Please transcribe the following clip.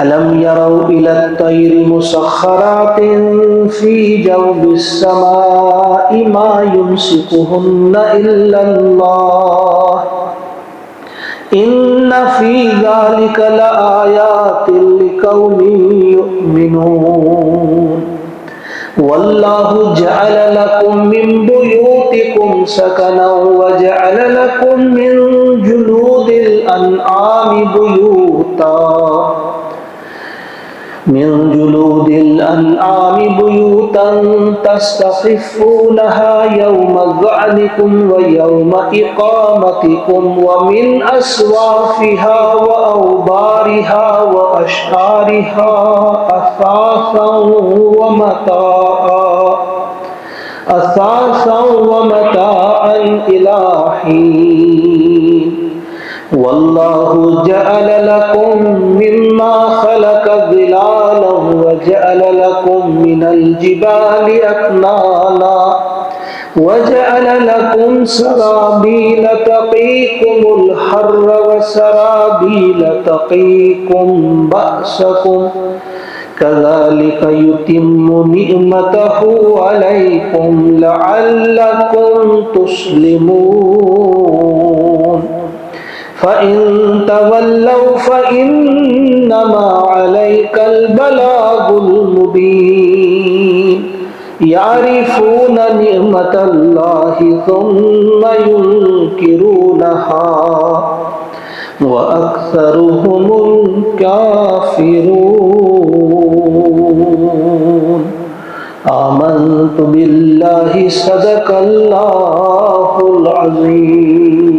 ألم يروا إلى الطير مسخرات في جو السماء ما يمسكهن إلا الله إن في ذلك لآيات لقوم يؤمنون والله جعل لكم من بيوتكم سكنا وجعل لكم من جلود الأنعام بيوتا تستخفونها يوم ظعنكم ويوم إقامتكم ومن أصوافها وأوبارها وأشعارها أثاثا ومتاعا إلى حين والله جعل لكم مما خلق ظلالا وجعل لكم من الجبال أكنانا وجعل لكم سرابيل تقيكم الحر وسرابيل تقيكم بأسكم كذلك يتم نعمته عليكم لعلكم تسلمون فإن تولوا فإنما عليك البلاغ المبين يعرفون نعمة الله ثم ينكرونها وأكثرهم الكافرون آمنت بالله صدق الله العظيم